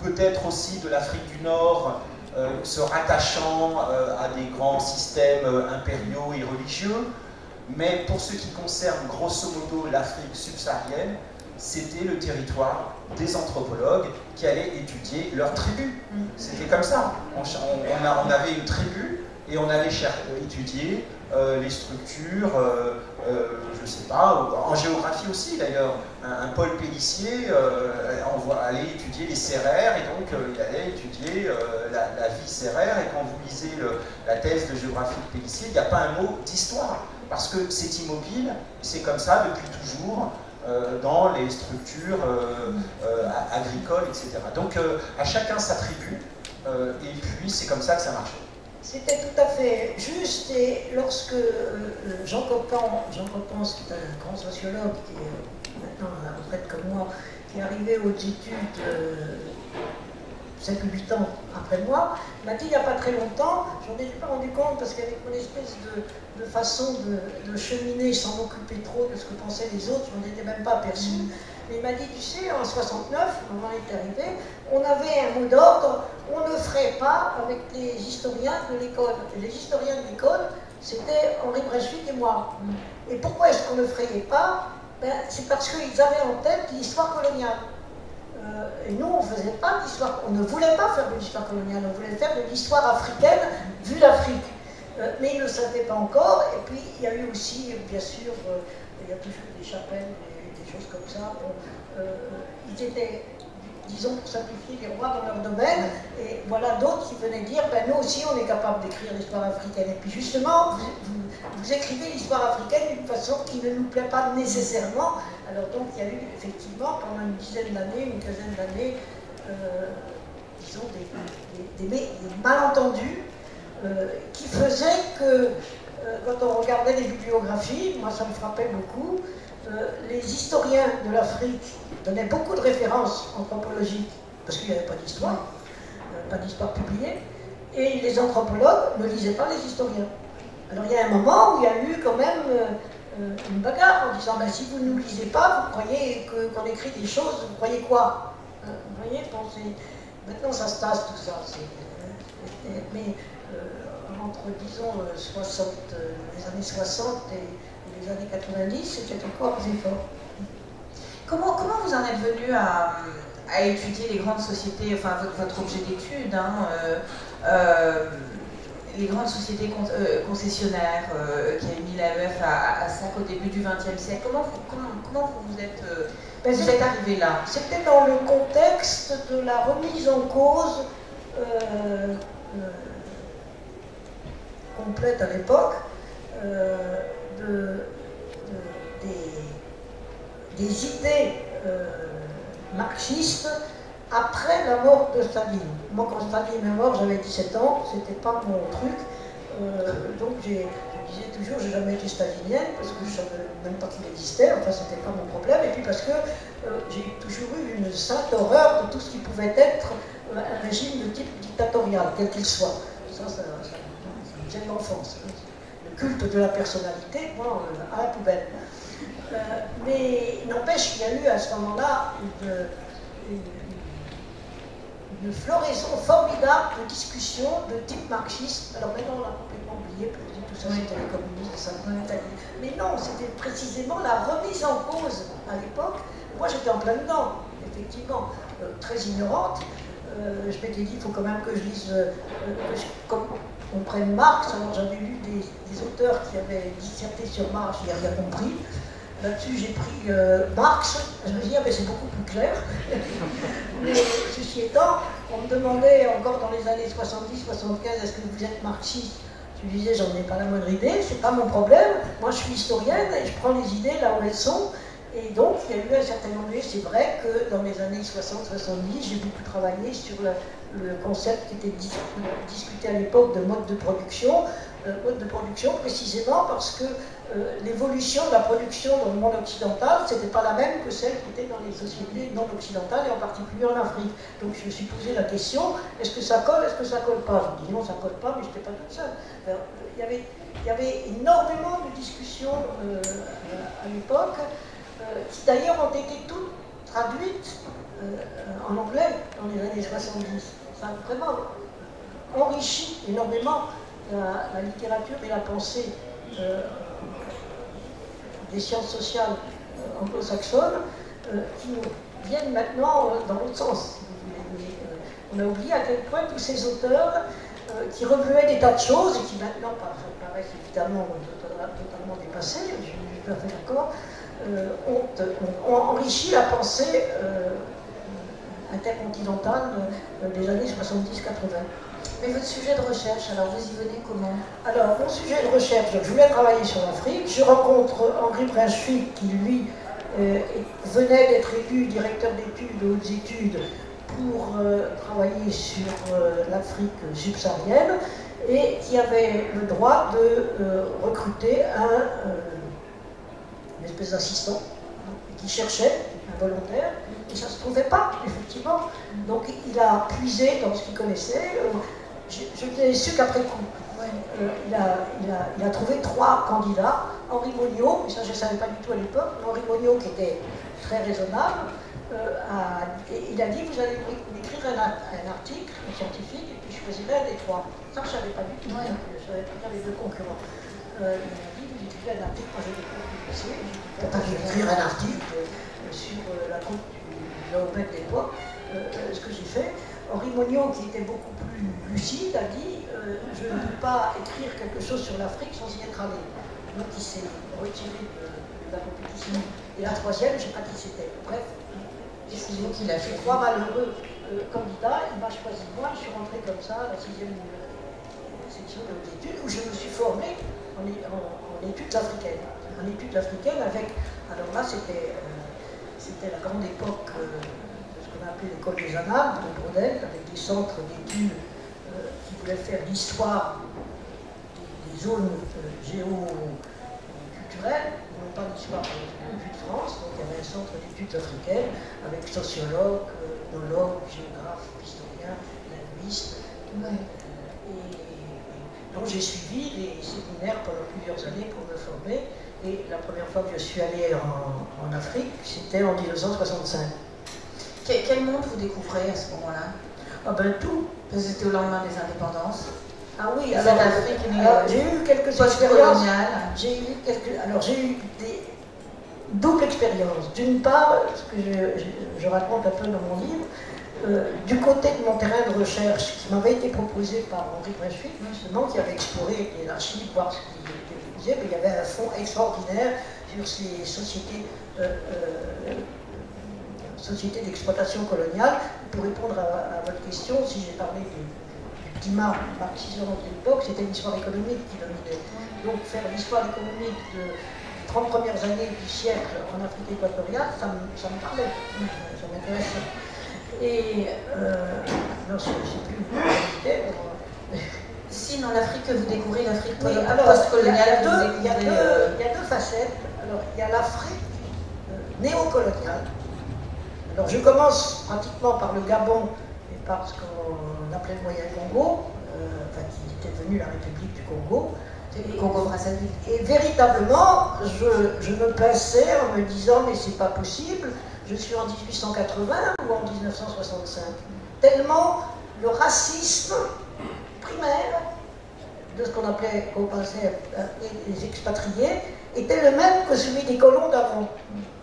Peut-être aussi de l'Afrique du Nord, se rattachant à des grands systèmes impériaux et religieux. Mais pour ce qui concerne grosso modo l'Afrique subsaharienne, c'était le territoire des anthropologues qui allaient étudier leur tribu. C'était comme ça. On avait une tribu et on allait étudier les structures, je ne sais pas, en géographie aussi d'ailleurs. Un Paul Pélissier allait étudier les sérères, et donc il allait étudier la vie sérère, et quand vous lisez la thèse de géographie de Pélissier, il n'y a pas un mot d'histoire, parce que c'est immobile, c'est comme ça depuis toujours, dans les structures agricoles, etc. Donc à chacun sa tribu, et puis c'est comme ça que ça marchait. C'était tout à fait juste, et lorsque Jean Copin, qui est un grand sociologue, qui est maintenant à la retraite comme moi, qui est arrivé aux études 7 ou 8 ans après moi, m'a dit il n'y a pas très longtemps, j'en ai pas rendu compte parce qu'avec mon espèce de façon de cheminer sans m'occuper trop de ce que pensaient les autres, je n'en étais même pas aperçu. Mais il m'a dit, tu sais, en 69, au moment où il est arrivé, on avait un mot d'ordre, on ne ferait pas avec les historiens de l'école. Et les historiens de l'école, c'était Henri Brechvig et moi. Et pourquoi est-ce qu'on ne ferait pas? C'est parce qu'ils avaient en tête l'histoire coloniale. Et nous, on ne faisait pas d'histoire, on ne voulait pas faire de l'histoire coloniale, on voulait faire de l'histoire africaine vue d'Afrique. Mais ils ne le savaient pas encore, et puis il y a eu aussi, bien sûr, il y a toujours des chapelles, des choses comme ça. Bon, ils étaient, disons pour simplifier, les rois dans leur domaine, et voilà d'autres qui venaient dire, ben nous aussi on est capable d'écrire l'histoire africaine. Et puis justement, vous écrivez l'histoire africaine d'une façon qui ne nous plaît pas nécessairement. Alors donc il y a eu effectivement pendant une dizaine d'années, une quinzaine d'années, disons des malentendus qui faisaient que quand on regardait les bibliographies, moi ça me frappait beaucoup, les historiens de l'Afrique donnaient beaucoup de références anthropologiques, parce qu'il n'y avait pas d'histoire publiée, et les anthropologues ne lisaient pas les historiens. Alors il y a un moment où il y a eu quand même une bagarre en disant, ben, si vous ne nous lisez pas, vous croyez qu'on écrit des choses, vous croyez quoi? Vous voyez, maintenant ça se tasse tout ça. Mais entre, disons, les années 60 et les années 90, c'était encore plus fort. Comment vous en êtes venu à étudier les grandes sociétés, enfin votre objet d'étude, hein, les grandes sociétés concessionnaires qui a mis l'AEF à sac au début du XXe siècle? Comment vous êtes arrivé là? C'était dans le contexte de la remise en cause complète à l'époque des idées marxistes après la mort de Staline. Moi, quand Staline est mort, j'avais 17 ans, c'était pas mon truc. Donc je disais toujours, j'ai jamais été stalinienne, parce que je savais même pas qu'il existait, enfin c'était pas mon problème, et puis parce que j'ai toujours eu une sainte horreur de tout ce qui pouvait être un régime de type dictatorial, quel qu'il soit. Ça me vient de l'enfance. le culte de la personnalité, moi, à la poubelle. Mais n'empêche qu'il y a eu à ce moment-là une floraison formidable de discussions de type marxiste. Alors maintenant, on l'a complètement oublié, parce que tout ça c'était les communistes, ça mais non, c'était précisément la remise en cause à l'époque. Moi, j'étais en plein dedans, effectivement, très ignorante. Je m'étais dit, il faut quand même que je lise, comme on prenne Marx. Alors j'avais lu des auteurs qui avaient disserté sur Marx, je n'ai rien compris. Là-dessus, j'ai pris Marx. Je me dis, ah, mais c'est beaucoup plus clair. Mais ceci étant, on me demandait encore dans les années 70-75, est-ce que vous êtes marxiste? Je disais, j'en ai pas la moindre idée, c'est pas mon problème. Moi, je suis historienne et je prends les idées là où elles sont. Et donc, il y a eu un certain moment, c'est vrai que dans les années 60-70, j'ai beaucoup travaillé sur le concept qui était discuté à l'époque de mode de production. Mode de production précisément parce que l'évolution de la production dans le monde occidental, c'était pas la même que celle qui était dans les sociétés non occidentales et en particulier en Afrique. Donc je me suis posé la question, est-ce que ça colle, est-ce que ça colle pas? Je me dis non, ça colle pas, mais je n'étais pas toute seule. Il y avait énormément de discussions à l'époque, qui d'ailleurs ont été toutes traduites en anglais dans les années 70. Ça a vraiment enrichi énormément la littérature et la pensée des sciences sociales anglo-saxonnes qui viennent maintenant dans l'autre sens. On a oublié à quel point tous ces auteurs qui remuaient des tas de choses et qui maintenant paraissent évidemment totalement dépassés, je suis tout à fait d'accord, ont enrichi la pensée intercontinentale des années 70-80. Mais votre sujet de recherche, alors vous y venez comment? Alors, mon sujet de recherche, je voulais travailler sur l'Afrique. Je rencontre Henri Brunswick qui, lui, venait d'être élu directeur d'études, de hautes études, pour travailler sur l'Afrique subsaharienne et qui avait le droit de recruter une espèce d'assistant qui cherchait un volontaire et ça ne se trouvait pas, effectivement. Donc, il a puisé dans ce qu'il connaissait. Je l'ai su qu'après coup. Il a trouvé 3 candidats. Henri Monniot, et ça je ne savais pas du tout à l'époque, Henri Monniot qui était très raisonnable, il a dit vous allez écrire un article scientifique et puis je choisirai un des 3. Ça je ne savais pas du tout, je savais pas les 2 concurrents. Il m'a dit vous écrivez un article, moi j'ai publié, je vais écrire un article sur la coupe du Laobet de l'époque, ce que j'ai fait. Henri Monniot, qui était beaucoup plus lucide, a dit je ne peux pas écrire quelque chose sur l'Afrique sans y être allé. Donc il s'est retiré de la compétition. Et la 3e, je ne sais pas qui c'était. Bref, il a fait 3 malheureux candidats, il m'a choisi moi, je suis rentré comme ça à la 6e section de hautes études, où je me suis formé en études africaines. En études africaines avec, alors là c'était la grande époque qu'on appelait l'école des Annales de Brodel, avec des centres d'études qui voulaient faire l'histoire des zones géoculturelles, non pas l'histoire de France. Donc il y avait un centre d'études africaines avec sociologues, ethnologues, géographes, historiens, linguistes. Donc j'ai suivi les séminaires pendant plusieurs années pour me former. Et la première fois que je suis allé en Afrique, c'était en 1965. Quel monde vous découvrez à ce moment-là? Ah ben tout. Parce que c'était au lendemain des indépendances. Ah oui, alors j'ai eu quelques expériences. J'ai eu des doubles expériences. D'une part, ce que je raconte un peu dans mon livre, du côté de mon terrain de recherche qui m'avait été proposé par Henri Brunswick, justement, qui avait exploré les archives, voir ce qui était proposé, mais il y avait un fonds extraordinaire sur ces sociétés d'exploitation coloniale. Pour répondre à votre question, si j'ai parlé du climat marxisant de l'époque, c'était l'histoire économique qui dominait. Donc faire l'histoire économique des 30 premières années du siècle en Afrique équatoriale, ça me parlait, ça m'intéressait. Et non, je ne sais plus où j'étais. Si, dans l'Afrique que vous découvrez, l'Afrique post-coloniale, il y a 2 facettes. Alors, il y a l'Afrique néocoloniale. Alors, je commence pratiquement par le Gabon et par ce qu'on appelait le Moyen Congo, qui était devenu la République du Congo. Congo-Brazzaville. Et véritablement, je me pinçais en me disant mais c'est pas possible, je suis en 1880 ou en 1965. Tellement le racisme primaire de ce qu'on appelait, qu'on pensait les expatriés, était le même que celui des colons d'avant.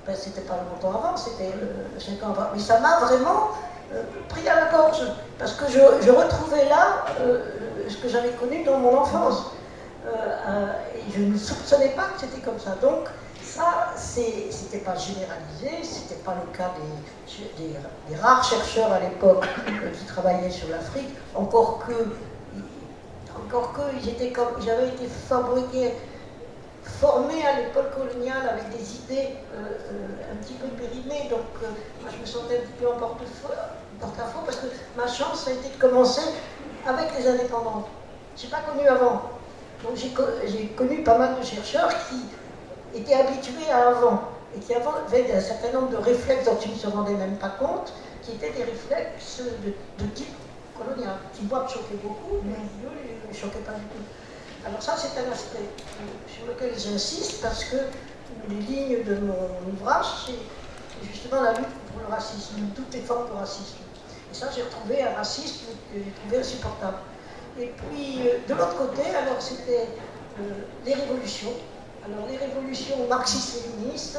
Ben, c'était pas longtemps avant, c'était 5 ans avant. Mais ça m'a vraiment pris à la gorge, parce que je retrouvais là ce que j'avais connu dans mon enfance. Et je ne soupçonnais pas que c'était comme ça. Donc, ça, c'était pas généralisé, c'était pas le cas des rares chercheurs à l'époque qui travaillaient sur l'Afrique, encore que ils avaient été fabriqués, formés à l'école coloniale avec des idées un petit peu périmées, donc moi je me sentais un petit peu en porte-à-faux parce que ma chance a été de commencer avec les indépendants. Je n'ai pas connu avant. Donc j'ai connu pas mal de chercheurs qui étaient habitués à avant et qui avaient un certain nombre de réflexes dont ils ne se rendaient même pas compte, qui étaient des réflexes de type colonial, qui moi me choquaient beaucoup, mais eux ne les choquaient pas du tout. Alors ça, c'est un aspect sur lequel j'insiste parce que les lignes de mon ouvrage, c'est justement la lutte contre le racisme, toutes les formes de racisme. Et ça, j'ai retrouvé un racisme que j'ai trouvé insupportable. Et puis, de l'autre côté, alors c'était les révolutions. Alors, les révolutions marxistes-féministes,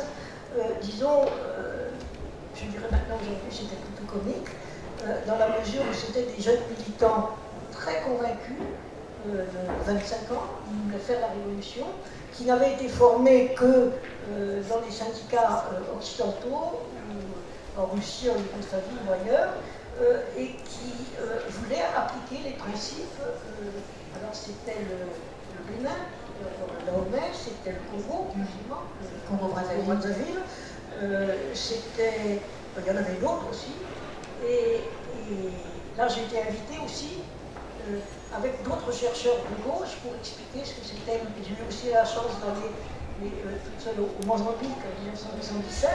disons, je dirais maintenant aujourd'hui, c'était plutôt comique, dans la mesure où c'était des jeunes militants très convaincus, de 25 ans, qui voulaient faire la révolution, qui n'avaient été formés que dans les syndicats occidentaux, en Russie, en Yougoslavie ou ailleurs, et qui voulaient appliquer les principes. Alors c'était le Bénin, Dahomey, c'était le Congo, musulman, le Congo-Brazzaville, c'était, il y en avait d'autres aussi, et là j'ai été invitée aussi avec d'autres chercheurs de gauche pour expliquer ce que c'était. J'ai eu aussi la chance d'aller toute seule au Mozambique en 1977.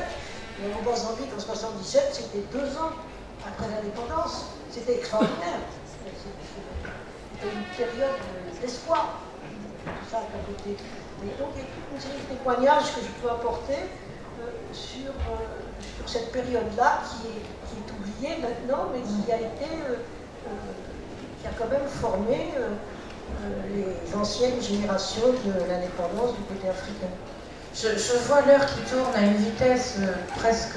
Et au Mozambique en 1977, c'était 2 ans après l'indépendance. C'était extraordinaire. C'était une période d'espoir. Tout ça à côté. Et donc, il y a toute une série de témoignages que je peux apporter sur cette période-là qui est oubliée maintenant, mais qui a été. Qui a quand même formé les anciennes générations de l'indépendance du côté africain. Je vois l'heure qui tourne à une vitesse presque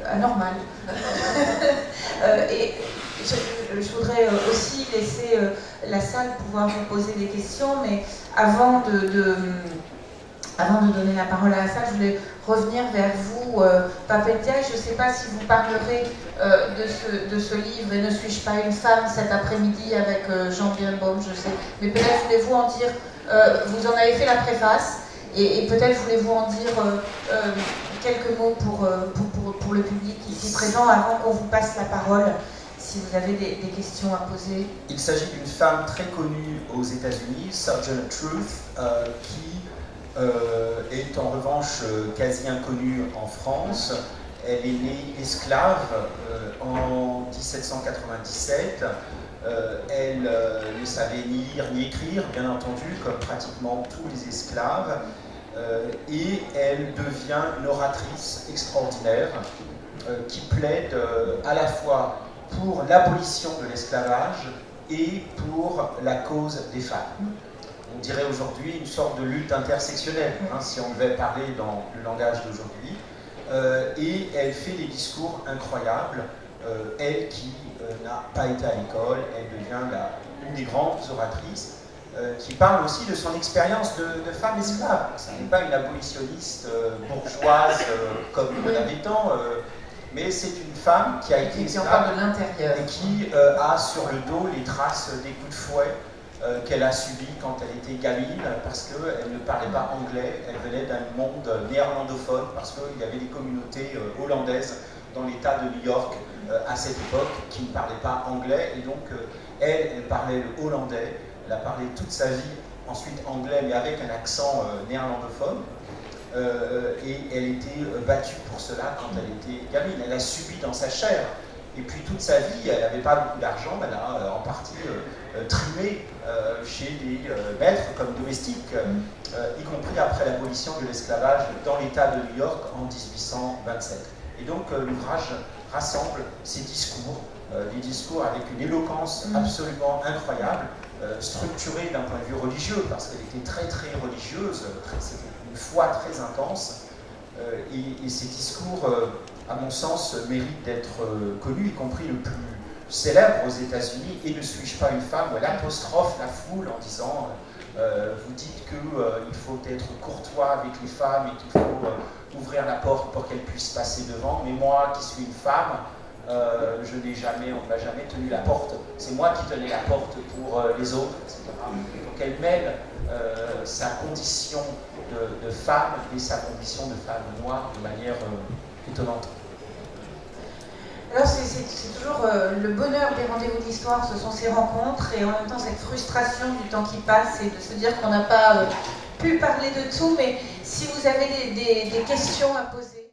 anormale. Et je voudrais aussi laisser la salle pouvoir vous poser des questions, mais avant de donner la parole à la salle, je voulais revenir vers vous, Pape Ndiaye. Je ne sais pas si vous parlerez de ce livre, Et ne suis-je pas une femme, cet après-midi avec Jean Birnbaum, je sais. Mais peut-être voulez-vous en dire, vous en avez fait la préface, et peut-être voulez-vous en dire quelques mots pour le public ici présent, avant qu'on vous passe la parole, si vous avez des questions à poser. Il s'agit d'une femme très connue aux États-Unis, Sojourner Truth, qui est en revanche quasi inconnue en France. Elle est née esclave en 1797. Elle ne savait ni lire ni écrire, bien entendu, comme pratiquement tous les esclaves. Et elle devient une oratrice extraordinaire qui plaide à la fois pour l'abolition de l'esclavage et pour la cause des femmes. On dirait aujourd'hui une sorte de lutte intersectionnelle, si on devait parler dans le langage d'aujourd'hui. Et elle fait des discours incroyables. Elle qui n'a pas été à l'école, elle devient une des grandes oratrices, qui parle aussi de son expérience de femme esclave. Ce n'est pas une abolitionniste bourgeoise comme il y en avait tant, mais c'est une femme qui a été esclave de l'intérieur et qui a sur le dos les traces des coups de fouet qu'elle a subi quand elle était gamine, parce qu'elle ne parlait pas anglais, elle venait d'un monde néerlandophone, parce qu'il y avait des communautés hollandaises dans l'État de New York à cette époque qui ne parlaient pas anglais, et donc elle parlait le hollandais, elle a parlé toute sa vie, ensuite anglais, mais avec un accent néerlandophone, et elle était battue pour cela quand elle était gamine, elle a subi dans sa chair. Et puis toute sa vie, elle n'avait pas beaucoup d'argent, elle a en partie trimé chez des maîtres comme domestiques, y compris après l'abolition de l'esclavage dans l'État de New York en 1827. Et donc l'ouvrage rassemble ces discours, des discours avec une éloquence absolument incroyable, structurée d'un point de vue religieux, parce qu'elle était très très religieuse, c'était une foi très intense, et ces discours, à mon sens, méritent d'être connus, y compris le plus célèbre aux États-Unis, et ne suis-je pas une femme, où elle apostrophe la foule en disant vous dites qu'il faut être courtois avec les femmes et qu'il faut ouvrir la porte pour qu'elles puissent passer devant, mais moi qui suis une femme, on ne m'a jamais tenu la porte, c'est moi qui tenais la porte pour les autres, etc. Donc elle mêle sa condition de femme et sa condition de femme noire de manière étonnante. Alors c'est toujours le bonheur des rendez-vous d'histoire, ce sont ces rencontres et en même temps cette frustration du temps qui passe et de se dire qu'on n'a pas pu parler de tout, mais si vous avez des questions à poser.